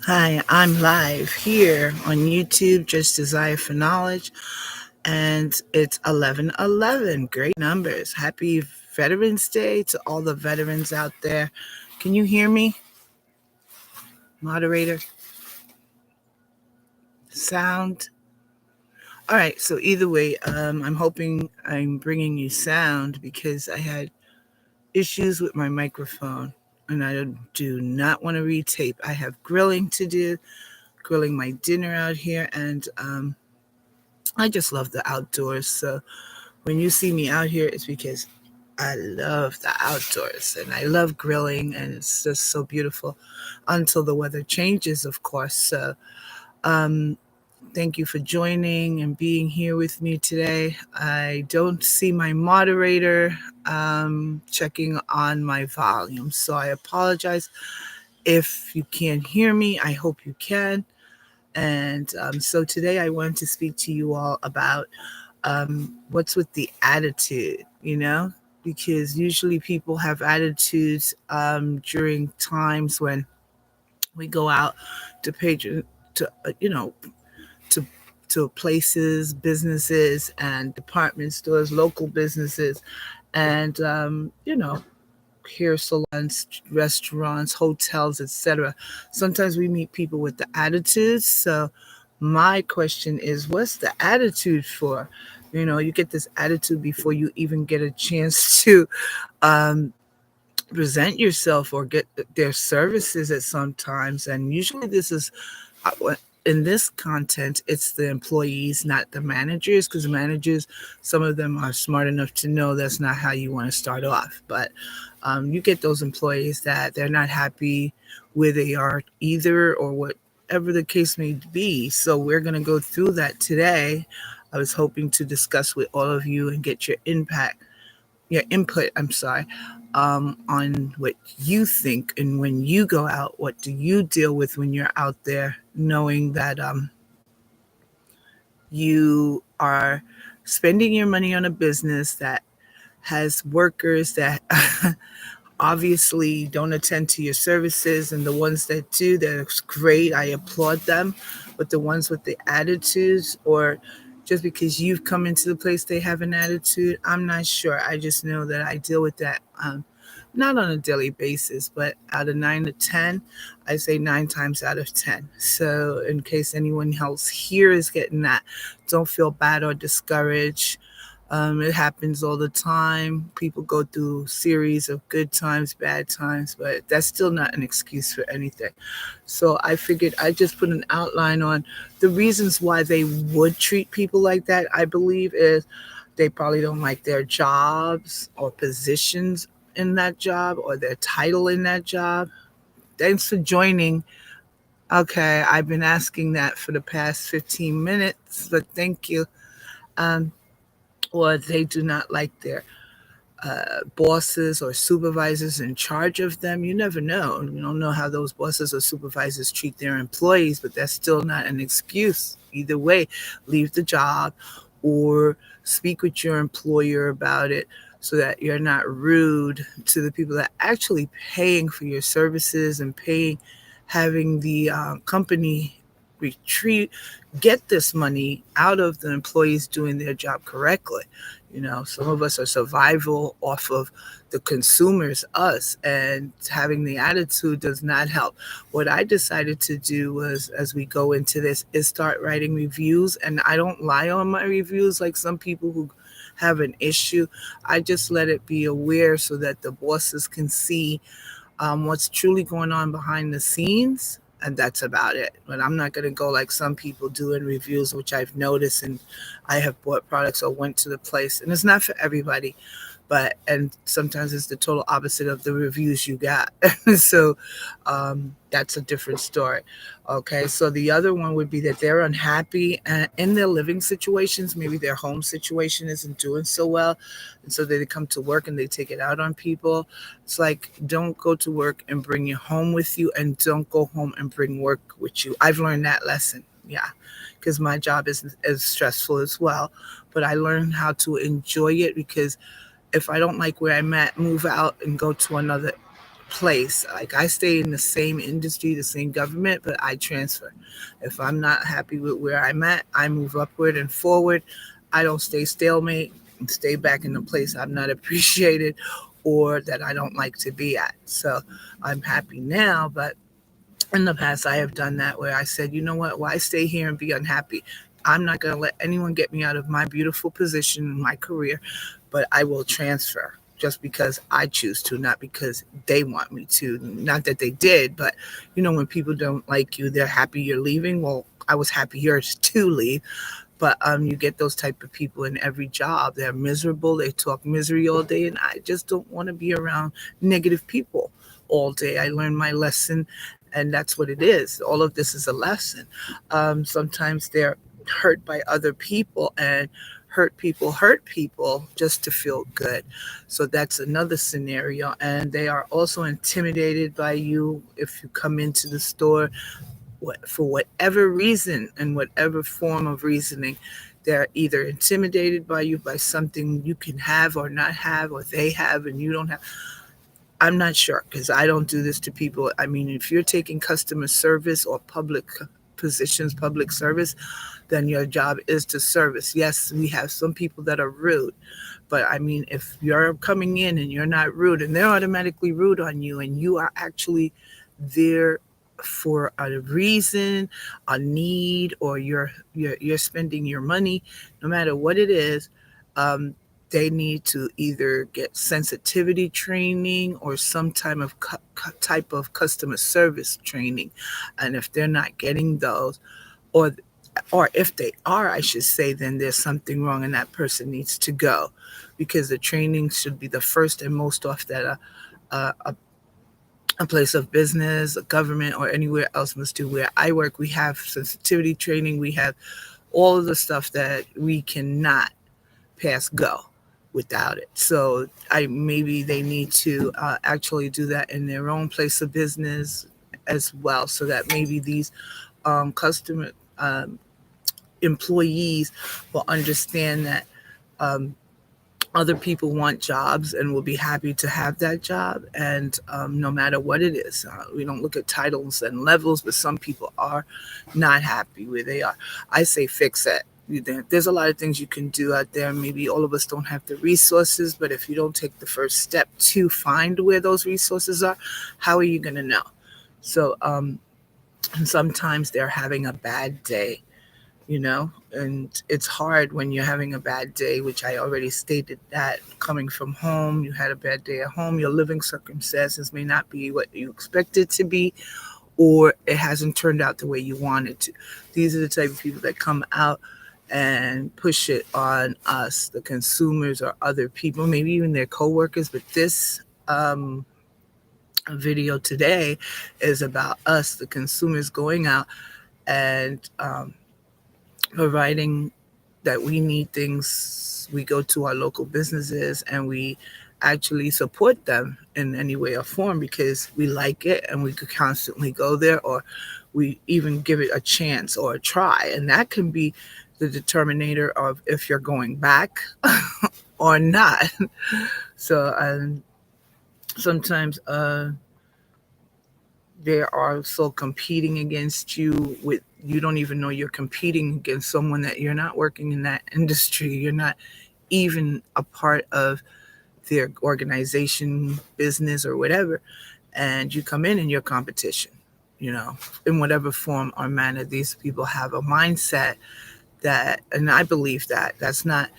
Hi, I'm live here on YouTube, Just Desire for Knowledge, and it's 11:11. Great numbers. Happy Veterans Day to all the veterans out there. Can you hear me, moderator? Sound? All right, so either way, I'm hoping I'm bringing you sound because I had issues with my microphone and I do not want to retape. I have grilling to do, grilling my dinner out here, and I just love the outdoors. So when you see me out here, it's because I love the outdoors and I love grilling, and it's just so beautiful until the weather changes, of course. So, um, thank you for joining and being here with me today. I don't see my moderator checking on my volume, so I apologize if you can't hear me. I hope you can. And so today I wanted to speak to you all about what's with the attitude, because usually people have attitudes during times when we go out to patron to to places, businesses, and department stores, local businesses, and hair salons, restaurants, hotels, etc. Sometimes we meet people with the attitudes. So my question is, what's the attitude for? You get this attitude before you even get a chance to um, present yourself or get their services at some times. And usually this is in this content, it's the employees, not the managers, because managers, some of them are smart enough to know that's not how you want to start off. But you get those employees that they're not happy where they are either, or whatever the case may be. So we're going to go through that today. I was hoping to discuss with all of you and get your input, I'm sorry, on what you think. And when you go out, what do you deal with when you're out there, knowing that you are spending your money on a business that has workers that obviously don't attend to your services, and the ones that do, that's great. I applaud them. But the ones with the attitudes, or just because you've come into the place they have an attitude, I'm not sure. I just know that I deal with that, not on a daily basis, but out of 9 to 10, I say 9 times out of 10. So in case anyone else here is getting that, don't feel bad or discouraged. It happens all the time. People go through series of good times, bad times, but that's still not an excuse for anything. So I figured I just put an outline on the reasons why they would treat people like that. I believe is they probably don't like their jobs or positions in that job or their title in that job. Thanks for joining. Okay, I've been asking that for the past 15 minutes, but thank you. Um, or they do not like their bosses or supervisors in charge of them. You never know. You don't know how those bosses or supervisors treat their employees, but that's still not an excuse. Either way, leave the job or speak with your employer about it so that you're not rude to the people that are actually paying for your services and paying, having the company retreat, get this money out of the employees doing their job correctly. Some of us are survival off of the consumers, us, and having the attitude does not help. What I decided to do was, as we go into this, is start writing reviews. And I don't lie on my reviews like some people who have an issue. I just let it be aware so that the bosses can see what's truly going on behind the scenes. And that's about it. But I'm not going to go like some people do in reviews, which I've noticed, and I have bought products or went to the place, and it's not for everybody. And sometimes it's the total opposite of the reviews you got. So that's a different story. Okay, so the other one would be that they're unhappy in their living situations. Maybe their home situation isn't doing so well, and so they come to work and they take it out on people. It's like, don't go to work and bring your home with you, and don't go home and bring work with you. I've learned that lesson. Yeah, because my job is as stressful as well, but I learned how to enjoy it, because if I don't like where I'm at, move out and go to another place. Like I stay in the same industry, the same government, but I transfer. If I'm not happy with where I'm at, I move upward and forward. I don't stay stalemate and stay back in the place I'm not appreciated or that I don't like to be at. So I'm happy now, but in the past I have done that where I said, you know what, why stay here and be unhappy? I'm not going to let anyone get me out of my beautiful position in my career, but I will transfer just because I choose to, not because they want me to. Not that they did, but when people don't like you, they're happy you're leaving. Well, I was happy yours to leave, but you get those type of people in every job. They're miserable. They talk misery all day, and I just don't want to be around negative people all day. I learned my lesson, and that's what it is. All of this is a lesson. Sometimes they're hurt by other people, and hurt people just to feel good. So that's another scenario. And they are also intimidated by you if you come into the store for whatever reason and whatever form of reasoning. They're either intimidated by you by something you can have or not have, or they have and you don't have. I'm not sure because I don't do this to people. I mean, if you're taking customer service or public positions, public service, then your job is to service. Yes, we have some people that are rude, but I mean, if you're coming in and you're not rude and they're automatically rude on you and you are actually there for a reason, a need, or you're spending your money, no matter what it is, um, they need to either get sensitivity training or some type of customer service training. And if they're not getting those, or or if they are, I should say, then there's something wrong and that person needs to go, because the training should be the first and most off that a place of business, a government, or anywhere else must do. Where I work, we have sensitivity training, we have all of the stuff that we cannot pass go without it. So I maybe they need to actually do that in their own place of business as well, so that maybe these customer employees will understand that um, other people want jobs and will be happy to have that job. And no matter what it is, we don't look at titles and levels, but some people are not happy where they are. I say fix it. There's a lot of things you can do out there. Maybe all of us don't have the resources, but if you don't take the first step to find where those resources are, how are you going to know? So sometimes they're having a bad day, and it's hard when you're having a bad day, which I already stated that coming from home, you had a bad day at home, your living circumstances may not be what you expect it to be, or it hasn't turned out the way you wanted to. These are the type of people that come out and push it on us, the consumers, or other people, maybe even their coworkers. But this video today is about us, the consumers, going out and providing that we need things. We go to our local businesses and we actually support them in any way or form because we like it and we could constantly go there, or we even give it a chance or a try. And that can be the determinator of if you're going back or not. So sometimes they are also competing against you with, you don't even know you're competing against someone that you're not working in that industry. You're not even a part of their organization, business, or whatever. And you come in and you're competition, in whatever form or manner. These people have a mindset that, and I believe that that's not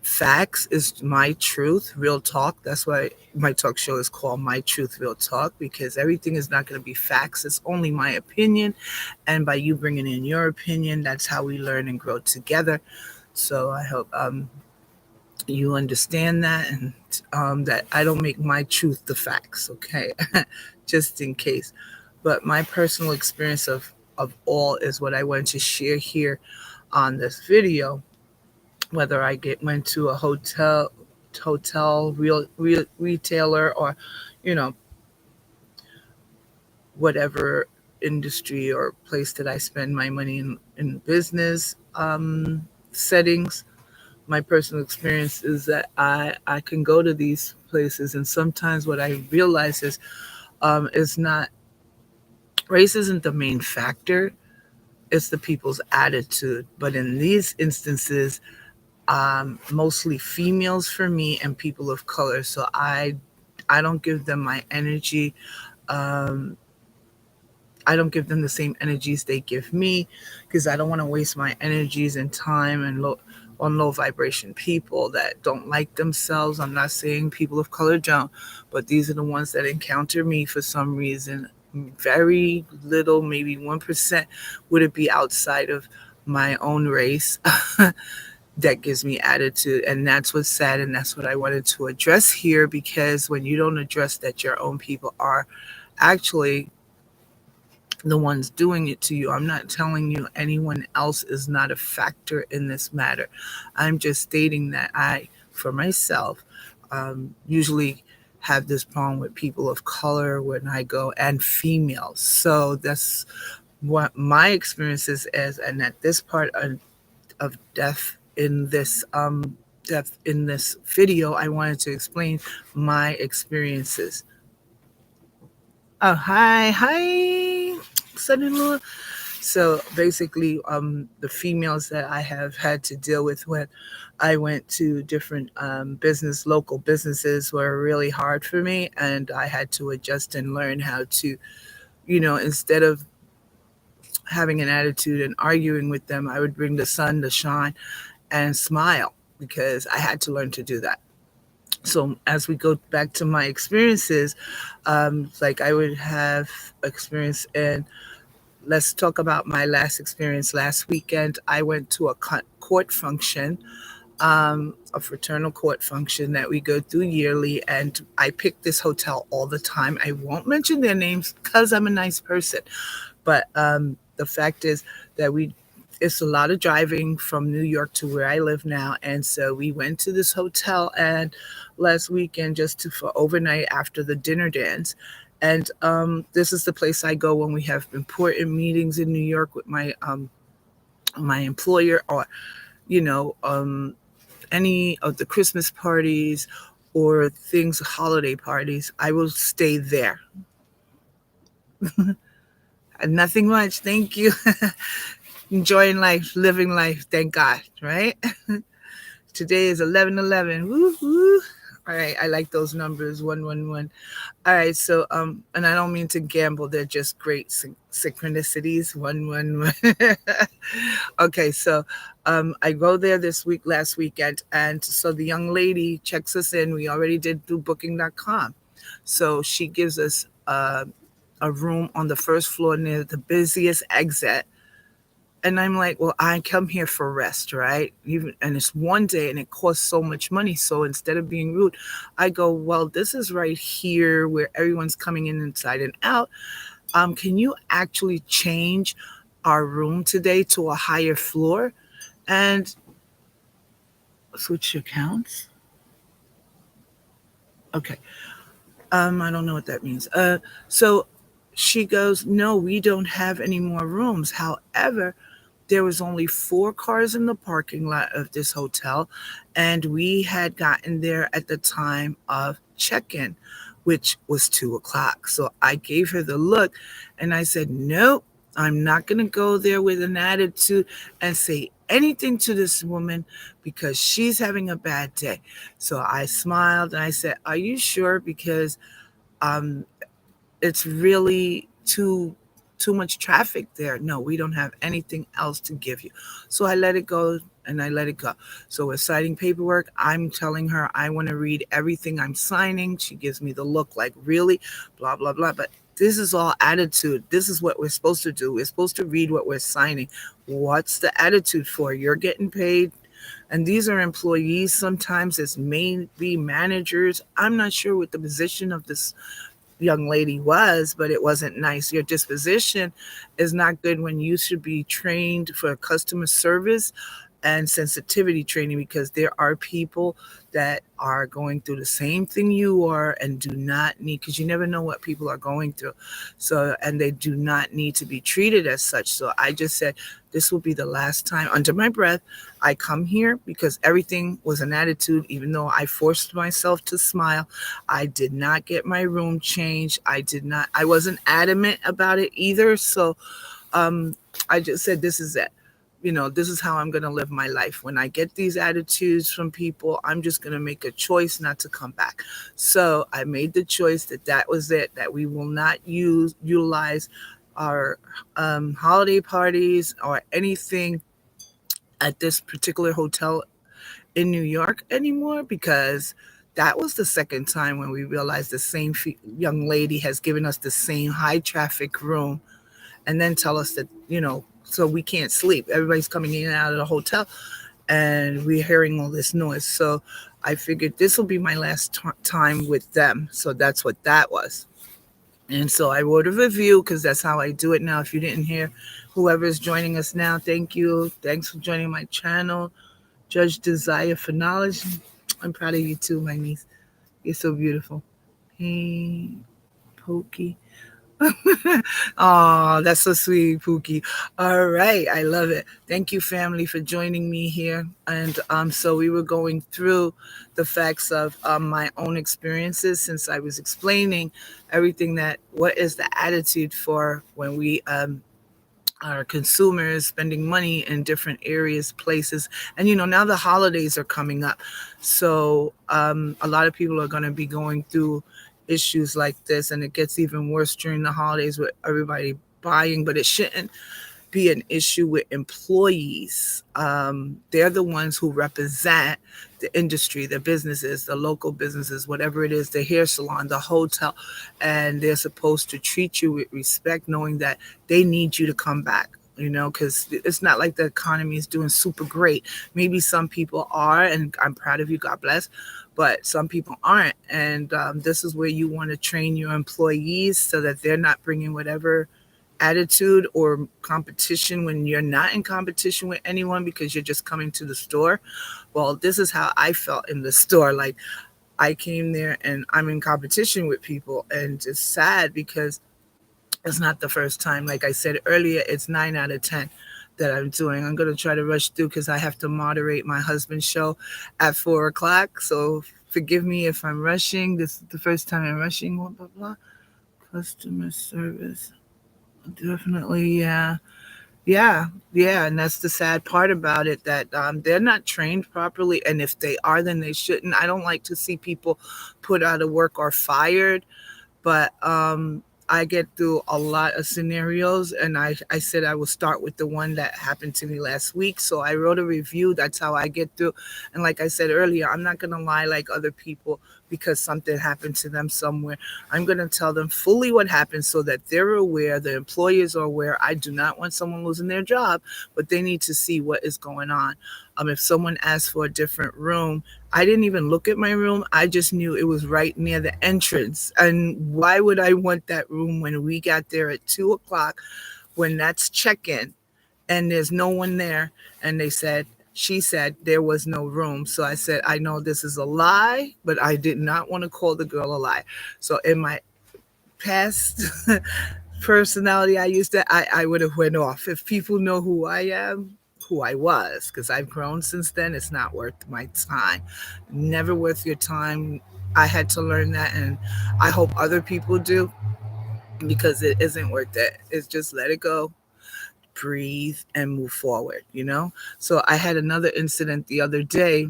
facts, is my truth, real talk. That's why my talk show is called My Truth, Real Talk, because everything is not going to be facts. It's only my opinion. And by you bringing in your opinion, that's how we learn and grow together. So I hope you understand that, and that I don't make my truth the facts, okay? Just in case. But my personal experience of all is what I want to share here on this video. Whether I went to a hotel, real retailer, or you know whatever industry or place that I spend my money in business settings. My personal experience is that I can go to these workplaces. And sometimes what I realize is not race isn't the main factor, it's the people's attitude. But in these instances, mostly females for me and people of color. So I don't give them my energy. Um, I don't give them the same energies they give me because I don't want to waste my energies and time and on low vibration people that don't like themselves. I'm not saying people of color don't, but these are the ones that encounter me for some reason. Very little, maybe 1% would it be outside of my own race that gives me attitude. And that's what's sad. And that's what I wanted to address here, because when you don't address that your own people are actually the ones doing it to you. I'm not telling you anyone else is not a factor in this matter. I'm just stating that I, for myself, usually have this problem with people of color when I go and females. So that's what my experience is. And at this part of death in this video, I wanted to explain my experiences. Oh, hi, son-in-law. So basically, the females that I have had to deal with when I went to different local businesses were really hard for me, and I had to adjust and learn how to, instead of having an attitude and arguing with them, I would bring the sun to shine and smile, because I had to learn to do that. So as we go back to my experiences, like I would have experience in, let's talk about my last experience. Last weekend, I went to a court function, a fraternal court function that we go through yearly. And I pick this hotel all the time. I won't mention their names because I'm a nice person. But the fact is that it's a lot of driving from New York to where I live now. And so we went to this hotel and last weekend for overnight after the dinner dance. And this is the place I go when we have important meetings in New York with my employer, or you know um, any of the Christmas parties or things, holiday parties. I will stay there. Nothing much, thank you. Enjoying life, living life, thank God, right? Today is 11/11. Woo woo. All right, I like those numbers, 111. All right, so and I don't mean to gamble, they're just great synchronicities. 111. Okay, so I go there last weekend, and so the young lady checks us in. We already did through booking.com. So she gives us a room on the first floor near the busiest exit. And I'm like, well, I come here for rest, right? And it's one day and it costs so much money. So instead of being rude, I go, well, this is right here where everyone's coming in inside and out. Can you actually change our room today to a higher floor and switch accounts? Okay. I don't know what that means. So she goes, no, we don't have any more rooms. However, there was only 4 cars in the parking lot of this hotel, and we had gotten there at the time of check-in, which was 2 o'clock. So I gave her the look and I said, nope, I'm not going to go there with an attitude and say anything to this woman because she's having a bad day. So I smiled and I said, are you sure? Because um, it's really too much traffic there. No, we don't have anything else to give you. So I let it go and I let it go. So we're signing paperwork. I'm telling her I want to read everything I'm signing. She gives me the look like, really? Blah, blah, blah. But this is all attitude. This is what we're supposed to do. We're supposed to read what we're signing. What's the attitude for? You're getting paid. And these are employees. Sometimes it's maybe managers. I'm not sure what the position of this young lady was, but it wasn't nice. Your disposition is not good when you should be trained for customer service and sensitivity training, because there are people that are going through the same thing you are and do not need, because you never know what people are going through. So, and they do not need to be treated as such. So I just said, this will be the last time under my breath I come here, because everything was an attitude. Even though I forced myself to smile, I did not get my room changed. I wasn't adamant about it either. So um, I just said, this is it. This is how I'm going to live my life. When I get these attitudes from people, I'm just going to make a choice not to come back. So I made the choice that that was it, that we will not utilize our holiday parties or anything at this particular hotel in New York anymore, because that was the second time when we realized the same young lady has given us the same high traffic room, and then tell us that, so we can't sleep. Everybody's coming in and out of the hotel, and we're hearing all this noise. So I figured this will be my last time with them. So that's what that was. And so I wrote a review, because that's how I do it now. If you didn't hear, whoever is joining us now, thank you. Thanks for joining my channel. Judge Desire for Knowledge. I'm proud of you too, my niece. You're so beautiful. Hey, Pokey. Oh, that's so sweet, Pookie. All right, I love it. Thank you, family, for joining me here. And so we were going through the facts of my own experiences, since I was explaining everything, that what is the attitude for when we our consumers spending money in different areas, places. And now the holidays are coming up, so a lot of people are going to be going through issues like this, and it gets even worse during the holidays with everybody buying. But it shouldn't be an issue with employees. They're the ones who represent the industry, the businesses, the local businesses, whatever it is, the hair salon, the hotel, and they're supposed to treat you with respect, knowing that they need you to come back. Because it's not like the economy is doing super great. Maybe some people are, and I'm proud of you, God bless, but some people aren't. And this is where you want to train your employees so that they're not bringing whatever attitude or competition when you're not in competition with anyone, because you're just coming to the store. Well, this is how I felt in the store. Like, I came there and I'm in competition with people, and it's sad because it's not the first time. Like I said earlier, it's 9 out of 10 that I'm doing. I'm going to try to rush through because I have to moderate my husband's show at 4 o'clock. So forgive me if I'm rushing. This is the first time I'm rushing. Blah, blah, blah. Customer service. Definitely, yeah. Yeah, yeah, and that's the sad part about it, that they're not trained properly, and if they are, then they shouldn't. I don't like to see people put out of work or fired, but I get through a lot of scenarios, and I said I will start with the one that happened to me last week. So I wrote a review. That's how I get through. And like I said earlier, I'm not going to lie like other people because something happened to them somewhere. I'm going to tell them fully what happened so that they're aware, the employers are aware. I do not want someone losing their job, but they need to see what is going on. If someone asked for a different room, I didn't even look at my room. I just knew it was right near the entrance. And why would I want that room when we got there at 2 o'clock, when that's check in and there's no one there? And she said there was no room. So I said, I know this is a lie, but I did not want to call the girl a lie. So in my past personality I used to, I would have went off. If people know who I am, who I was, because I've grown since then, it's not worth my time. Never worth your time. I had to learn that, and I hope other people do, because it isn't worth it. It's just let it go, breathe, and move forward. So I had another incident the other day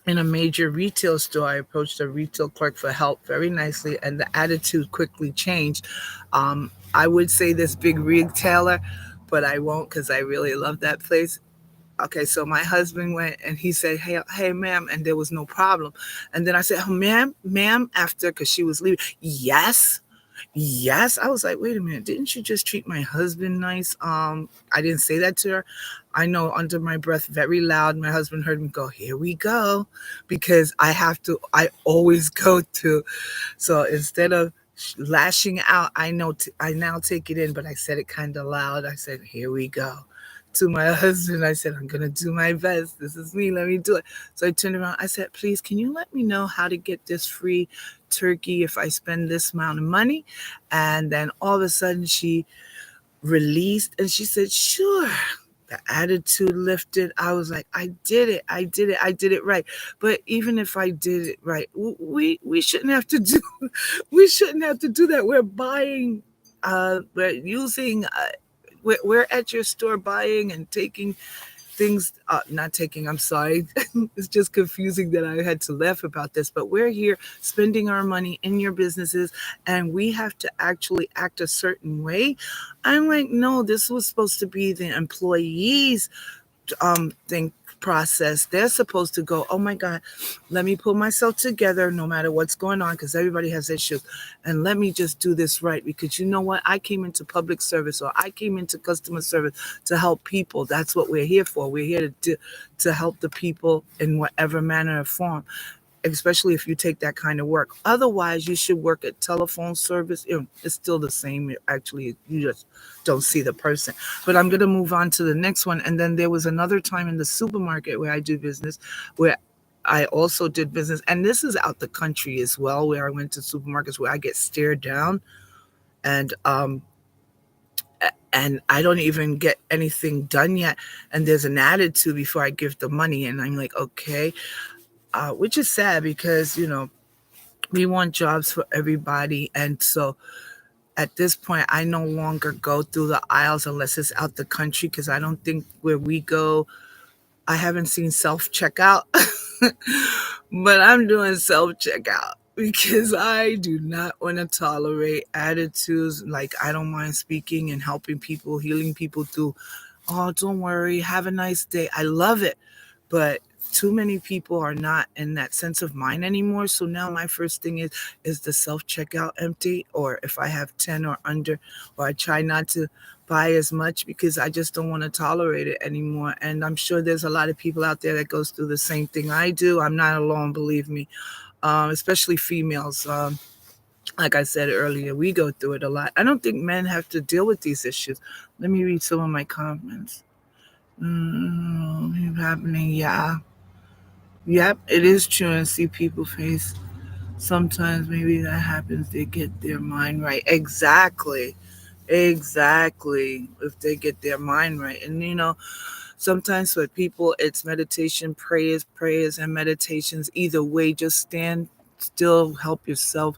in a major retail store. I approached a retail clerk for help very nicely, and the attitude quickly changed. I would say this big retailer, but I won't because I really love that place. Okay, so my husband went and he said, hey, ma'am, and there was no problem. And then I said, oh, ma'am, after, because she was leaving. Yes. I was like, wait a minute, didn't you just treat my husband nice? I didn't say that to her. I know under my breath, very loud, my husband heard me go, here we go, because I always go to. So instead of lashing out, I now take it in, but I said it kind of loud. I said, here we go. to my husband. I said, I'm going to do my best. This is me. Let me do it. So I turned around. I said, please, can you let me know how to get this free turkey if I spend this amount of money? And then all of a sudden she released and she said, sure. The attitude lifted. I was like, I did it. I did it. I did it right. But even if I did it right, we shouldn't have to do we shouldn't have to do that. We're buying we're using we're at your store buying and taking things not taking, I'm sorry. It's just confusing that I had to laugh about this, but we're here spending our money in your businesses and we have to actually act a certain way. I'm like, no, this was supposed to be the employees thing process. They're supposed to go, oh my God, let me pull myself together no matter what's going on, because everybody has issues, and let me just do this right. Because you know what, I came into public service, or I came into customer service to help people. That's what we're here for. We're here to help the people in whatever manner or form, especially if you take that kind of work. Otherwise, you should work at telephone service. It's still the same. Actually, you just don't see the person. But I'm going to move on to the next one. And then there was another time in the supermarket where I do business, where I also did business. And this is out the country as well, where I went to supermarkets where I get stared down. And and I don't even get anything done yet. And there's an attitude before I give the money. And I'm like, okay, which is sad because, we want jobs for everybody. And so at this point, I no longer go through the aisles unless it's out the country, because I don't think where we go, I haven't seen self checkout, but I'm doing self checkout because I do not want to tolerate attitudes like I don't mind speaking and helping people, healing people through, oh, don't worry, have a nice day. I love it. But too many people are not in that sense of mind anymore. So now my first thing is the self checkout empty, or if I have 10 or under, or I try not to buy as much because I just don't want to tolerate it anymore. And I'm sure there's a lot of people out there that goes through the same thing I do. I'm not alone, believe me. Especially females. Like I said earlier, we go through it a lot. I don't think men have to deal with these issues. Let me read some of my comments. Happening, yeah. Yep, it is true. And see people face. Sometimes maybe that happens. They get their mind right. Exactly. Exactly. If they get their mind right. And sometimes for people, it's meditation, prayers, and meditations. Either way, just stand still, help yourself.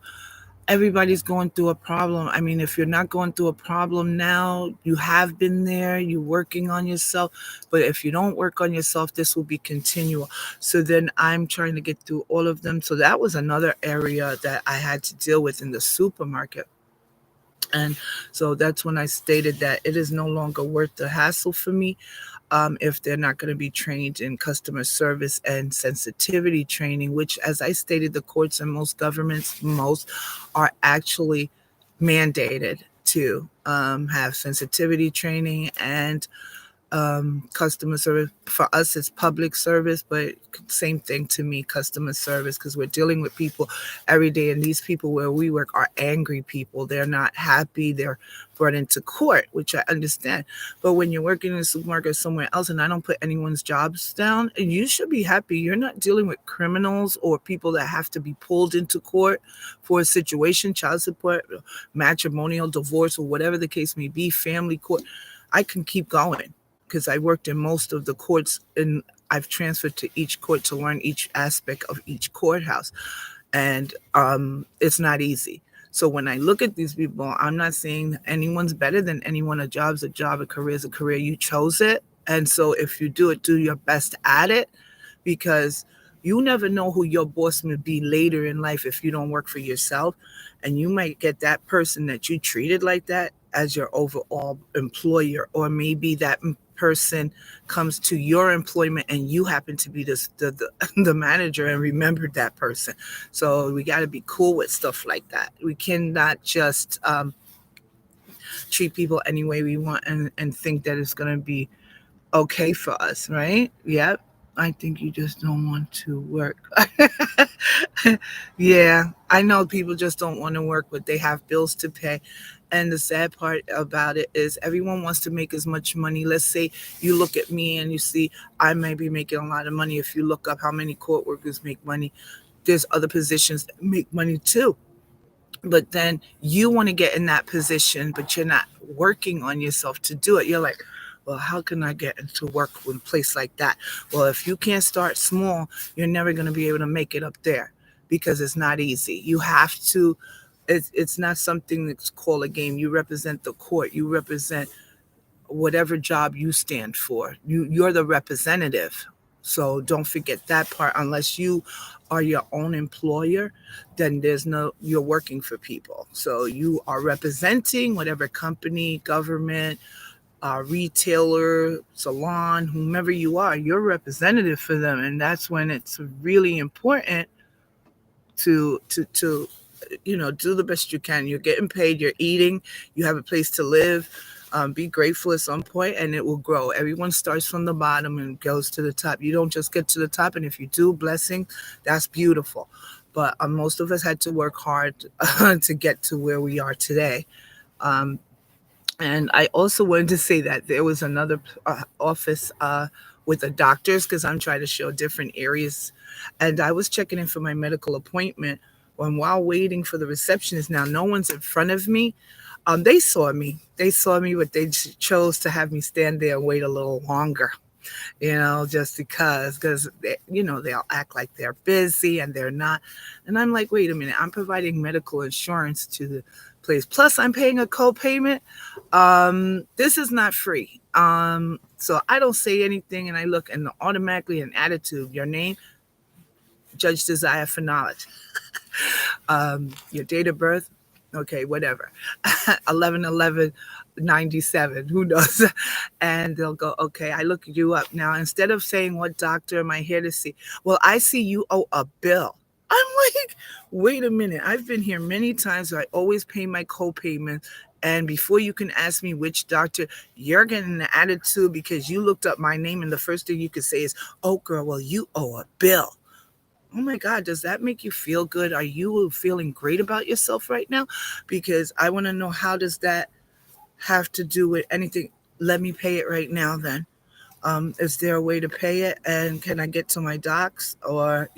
Everybody's going through a problem. I mean, if you're not going through a problem now, you have been there, you're working on yourself. But if you don't work on yourself, this will be continual. So then I'm trying to get through all of them. So that was another area that I had to deal with in the supermarket. And so that's when I stated that it is no longer worth the hassle for me, if they're not going to be trained in customer service and sensitivity training, which, as I stated, the courts and most governments, most are actually mandated to have sensitivity training and customer service. For us, it's public service, but same thing to me, customer service, because we're dealing with people every day. And these people where we work are angry people. They're not happy. They're brought into court, which I understand. But when you're working in a supermarket somewhere else, and I don't put anyone's jobs down, and you should be happy. You're not dealing with criminals or people that have to be pulled into court for a situation, child support, matrimonial, divorce, or whatever the case may be, family court. I can keep going because I worked in most of the courts, and I've transferred to each court to learn each aspect of each courthouse. And it's not easy. So when I look at these people, I'm not saying anyone's better than anyone. A job's a job, a career's a career. You chose it. And so if you do it, do your best at it, because you never know who your boss may be later in life if you don't work for yourself. And you might get that person that you treated like that as your overall employer, or maybe that person comes to your employment and you happen to be the manager and remembered that person. So we got to be cool with stuff like that. We cannot just treat people any way we want and think that it's going to be okay for us, right? Yep. I think you just don't want to work. Yeah, I know people just don't want to work, but they have bills to pay. And the sad part about it is everyone wants to make as much money. Let's say you look at me and you see I may be making a lot of money. If you look up how many court workers make money, there's other positions that make money too. But then you want to get in that position, but you're not working on yourself to do it. You're like, well, how can I get into work in a place like that? Well, if you can't start small, you're never going to be able to make it up there because it's not easy. You have to, it's not something that's called a game. You represent the court, you represent whatever job you stand for. You're the representative. So don't forget that part. Unless you are your own employer, then there's no, you're working for people. So you are representing whatever company, government, retailer, salon, whomever you are, you're representative for them. And that's when it's really important to do the best you can. You're getting paid, you're eating, you have a place to live. Be grateful at some point and it will grow. Everyone starts from the bottom and goes to the top. You don't just get to the top, and if you do, blessing, that's beautiful. But most of us had to work hard to get to where we are today. um, and I also wanted to say that there was another office with the doctors, because I'm trying to show different areas. And I was checking in for my medical appointment. When while waiting for the receptionist, now no one's in front of me. They saw me. They saw me, but they chose to have me stand there and wait a little longer. Just because they'll act like they're busy and they're not. And I'm like, wait a minute, I'm providing medical insurance to the place. Plus, I'm paying a co-payment. This is not free. So I don't say anything, and I look, and automatically an attitude. Your name, Judge Desire for Knowledge. Your date of birth, okay, whatever. 11/11/97, who knows? And they'll go, okay, I look you up. Now, instead of saying, what doctor am I here to see? Well, I see you owe a bill. I'm like, wait a minute. I've been here many times. So I always pay my co-payment. And before you can ask me which doctor, you're getting an attitude because you looked up my name, and the first thing you could say is, oh, girl, well, you owe a bill. Oh my God, does that make you feel good? Are you feeling great about yourself right now? Because I want to know, how does that have to do with anything? Let me pay it right now then. Is there a way to pay it? And can I get to my docs? Or,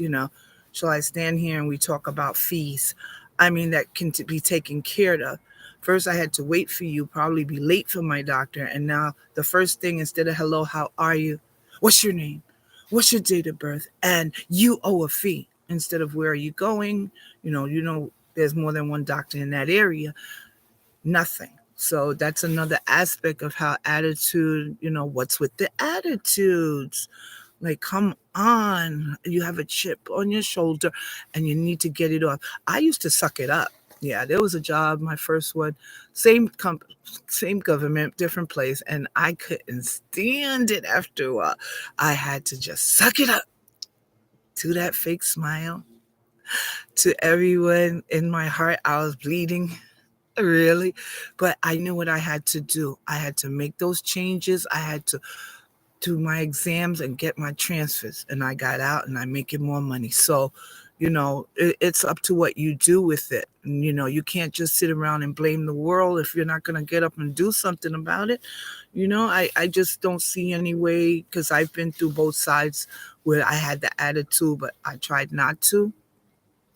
shall I stand here and we talk about fees? I mean, that can be taken care of. First, I had to wait for you, probably be late for my doctor. And now the first thing, instead of hello, how are you? What's your name? What's your date of birth? And you owe a fee, instead of where are you going? There's more than one doctor in that area. Nothing. So that's another aspect of how attitude, what's with the attitudes? Like, come on, you have a chip on your shoulder and you need to get it off. I used to suck it up. Yeah, there was a job, my first one, same same government, different place, and I couldn't stand it after a while. I had to just suck it up to that fake smile. To everyone in my heart, I was bleeding, really, but I knew what I had to do. I had to make those changes. I had to do my exams and get my transfers, and I got out and I'm making more money. So it's up to what you do with it. And, you can't just sit around and blame the world if you're not going to get up and do something about it. I just don't see any way, because I've been through both sides where I had the attitude, but I tried not to.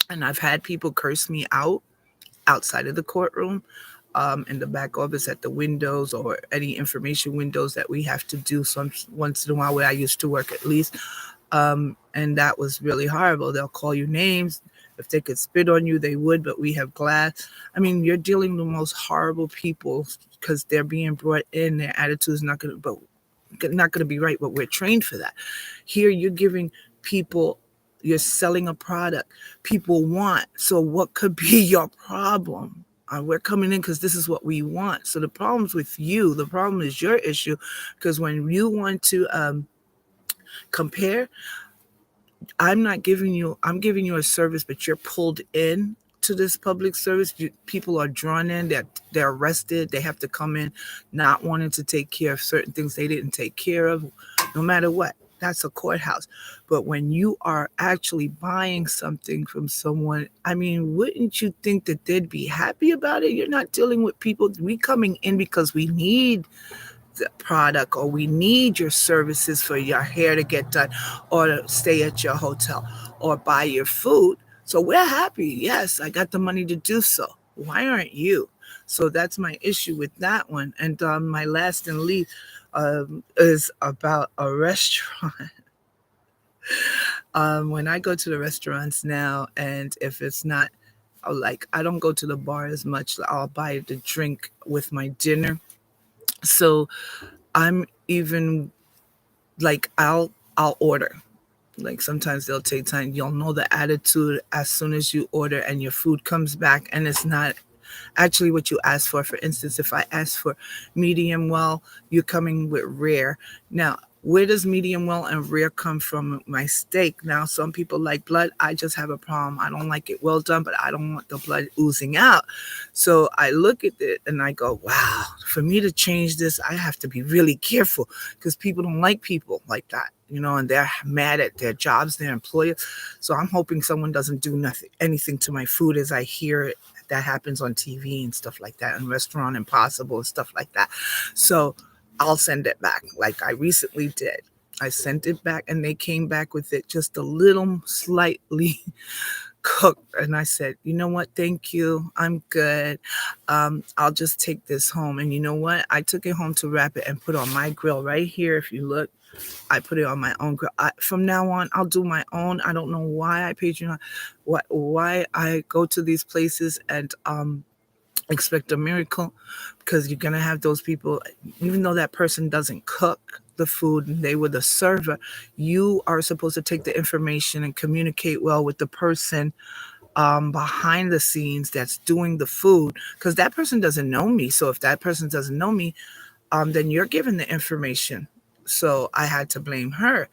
And I've had people curse me out outside of the courtroom, in the back office, at the windows, or any information windows that we have to do once in a while, where I used to work at least. And that was really horrible. They'll call you names. If they could spit on you, they would, but we have glass. I mean, you're dealing with the most horrible people, because they're being brought in. Their attitude's not going to be right, but we're trained for that. Here, you're giving people, you're selling a product people want. So what could be your problem? We're coming in because this is what we want. So the problem's with you. The problem is your issue, because when you want to compare, I'm giving you a service, but you're pulled in to this public service. People are drawn in, they're arrested, they have to come in not wanting to take care of certain things they didn't take care of, no matter what. that's a courthouse. But when you are actually buying something from someone, I mean, wouldn't you think that they'd be happy about it? You're not dealing with people. We coming in because we need the product, or we need your services for your hair to get done, or to stay at your hotel, or buy your food. So we're happy. Yes, I got the money to do so. Why aren't you? So that's my issue with that one. And my last and least is about a restaurant. When I go to the restaurants now, and if it's not like, I don't go to the bar as much, I'll buy the drink with my dinner. So I'm even like, I'll order. Like, sometimes they'll take time. You'll know the attitude as soon as you order and your food comes back and it's not actually what you asked for. For instance, if I ask for medium well, you're coming with rare. Now, where does medium well and rare come from? My steak. Now, some people like blood. I just have a problem. I don't like it well done, but I don't want the blood oozing out. So I look at it and I go, wow, for me to change this, I have to be really careful, because people don't like people like that, and they're mad at their jobs, their employer. So I'm hoping someone doesn't do anything to my food, as I hear it that happens on TV and stuff like that, and Restaurant Impossible and stuff like that. So I'll send it back, like I recently did. I sent it back and they came back with it just a little slightly cooked. And I said, you know what? Thank you. I'm good. I'll just take this home. And you know what? I took it home to wrap it and put on my grill right here. If you look, I put it on my own grill. From now on, I'll do my own. I don't know why I patronize, why I go to these places and expect a miracle, because you're gonna have those people, even though that person doesn't cook the food and they were the server, you are supposed to take the information and communicate well with the person behind the scenes that's doing the food, because that person doesn't know me. So if that person doesn't know me, then you're given the information. So I had to blame her,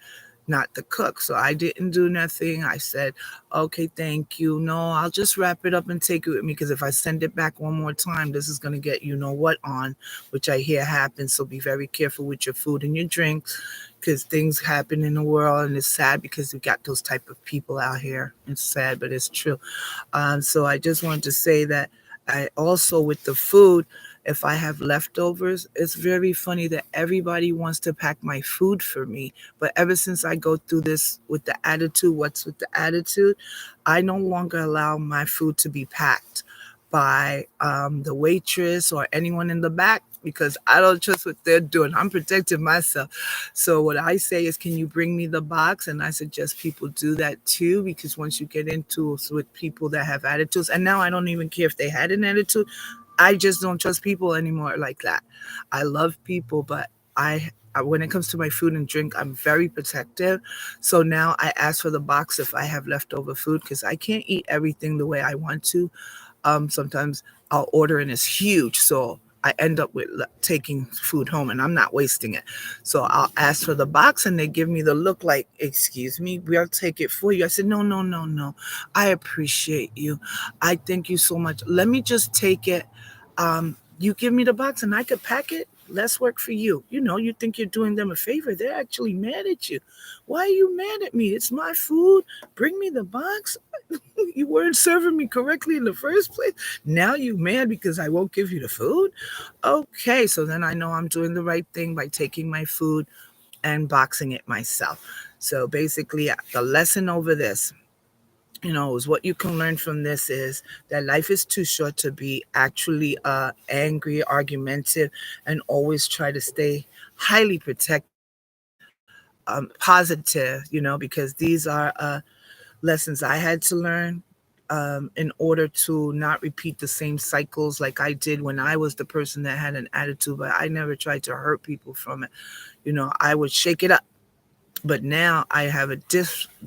not the cook. So I didn't do nothing. I said, okay, thank you. No, I'll just wrap it up and take it with me, because if I send it back one more time, this is going to get you know what on, which I hear happens. So be very careful with your food and your drinks, because things happen in the world, and it's sad because we got those type of people out here. It's sad, but it's true. So I just wanted to say that I also, with the food, if I have leftovers, it's very funny that everybody wants to pack my food for me. But ever since I go through this with the attitude, what's with the attitude, I no longer allow my food to be packed by the waitress or anyone in the back, because I don't trust what they're doing. I'm protecting myself. So what I say is, can you bring me the box? And I suggest people do that too, because once you get into with people that have attitudes, and now I don't even care if they had an attitude, I just don't trust people anymore like that. I love people, but when it comes to my food and drink, I'm very protective. So now I ask for the box if I have leftover food, because I can't eat everything the way I want to. Sometimes I'll order and it's huge, so I end up with taking food home and I'm not wasting it. So I'll ask for the box and they give me the look like, excuse me, we'll take it for you. I said, no, no, no, no. I appreciate you. I thank you so much. Let me just take it. You give me the box and I could pack it. Less work for you. You think you're doing them a favor. They're actually mad at you. Why are you mad at me? It's my food. Bring me the box. You weren't serving me correctly in the first place. Now you mad because I won't give you the food? Okay, so then I know I'm doing the right thing by taking my food and boxing it myself. So basically, the lesson over this, is what you can learn from this is that life is too short to be actually angry, argumentative, and always try to stay highly protected, positive, because these are lessons I had to learn in order to not repeat the same cycles like I did when I was the person that had an attitude, but I never tried to hurt people from it. I would shake it up. But now I have a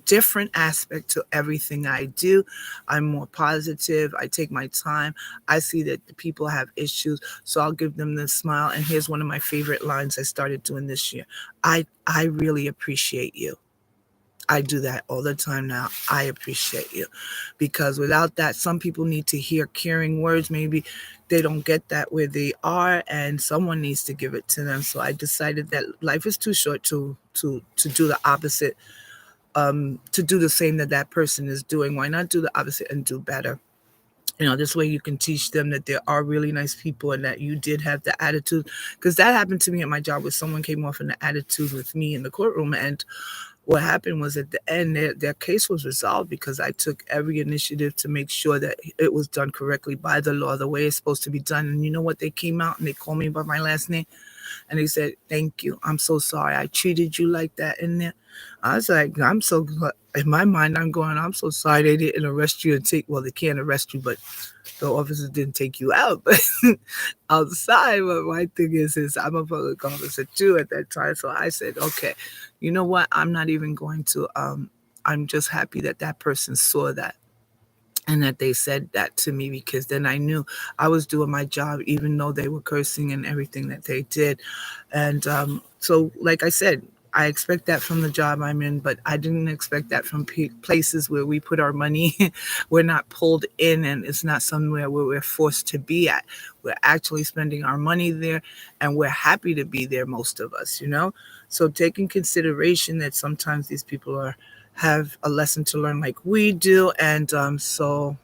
different aspect to everything I do. I'm more positive. I take my time. I see that the people have issues, so I'll give them the smile. And here's one of my favorite lines I started doing this year. I really appreciate you. I do that all the time now. I appreciate you, because without that, some people need to hear caring words. Maybe they don't get that where they are, and someone needs to give it to them. So I decided that life is too short to do the opposite, to do the same that that person is doing. Why not do the opposite and do better? This way you can teach them that there are really nice people and that you did have the attitude. Because that happened to me at my job, where someone came off in the attitude with me in the courtroom. And what happened was, at the end, their case was resolved because I took every initiative to make sure that it was done correctly by the law, the way it's supposed to be done. And you know what? They came out and they called me by my last name. And they said, "Thank you. I'm so sorry I treated you like that in there." I was like, in my mind, I'm going, "I'm so sorry they didn't arrest you and well, they can't arrest you, but the officers didn't take you out, but outside." But my thing is I'm a public officer too at that time. So I said, okay, you know what? I'm not even going to, I'm just happy that that person saw that and that they said that to me, because then I knew I was doing my job, even though they were cursing and everything that they did. And so, like I said, I expect that from the job I'm in, but I didn't expect that from places where we put our money. We're not pulled in, and it's not somewhere where we're forced to be at. We're actually spending our money there, and we're happy to be there, most of us. So taking consideration that sometimes these people have a lesson to learn like we do, and so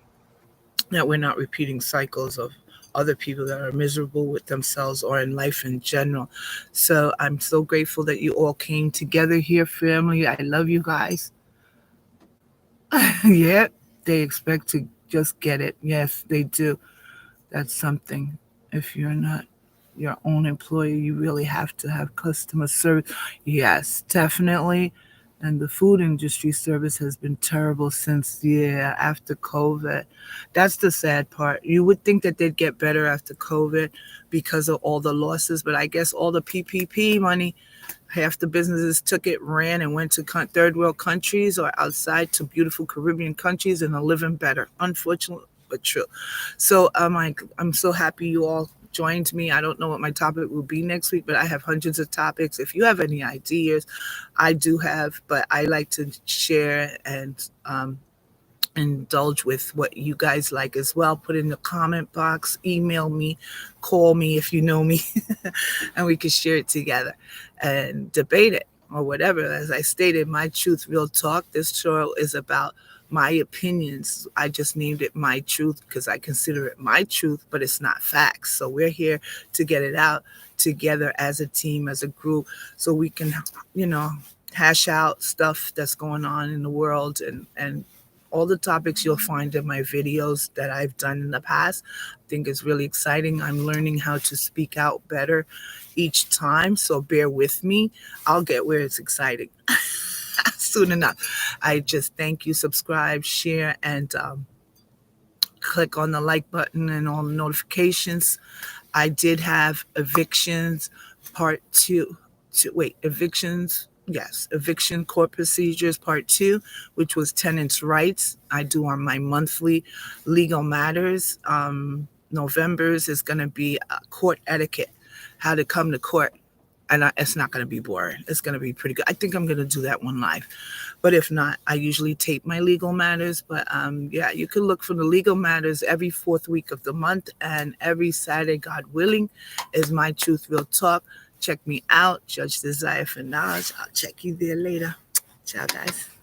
that we're not repeating cycles of other people that are miserable with themselves or in life in general. So I'm so grateful that you all came together here, family. I love you guys. Yeah, they expect to just get it. Yes, they do. That's something. If you're not your own employee, you really have to have customer service. Yes, definitely. And the food industry service has been terrible since, yeah, after COVID. That's the sad part. You would think that they'd get better after COVID because of all the losses, but I guess all the PPP money, half the businesses took it, ran, and went to third world countries or outside to beautiful Caribbean countries and are living better. Unfortunate, but true. So I'm so happy you all joined me. I don't know what my topic will be next week, but I have hundreds of topics. If you have any ideas, I do have, but I like to share and indulge with what you guys like as well. Put in the comment box, email me, call me if you know me, and we can share it together and debate it or whatever. As I stated, My Truth, Real Talk. This show is about my opinions. I just named it My Truth because I consider it my truth, but it's not facts. So we're here to get it out together as a team, as a group, so we can, hash out stuff that's going on in the world, and all the topics you'll find in my videos that I've done in the past. I think it's really exciting. I'm learning how to speak out better each time, so bear with me. I'll get where it's exciting soon enough. I just thank you, subscribe, share, and click on the like button and all the notifications. I did have evictions part two. Evictions. Yes, eviction court procedures part 2, which was tenants' rights. I do on my monthly legal matters. November's is going to be court etiquette, how to come to court. And it's not going to be boring. It's going to be pretty good. I think I'm going to do that one live. But if not, I usually tape my legal matters. But yeah, you can look for the legal matters every 4th week of the month. And every Saturday, God willing, is My Truth, Real Talk. Check me out, Judge Desire for Knowledge. I'll check you there later. Ciao, guys.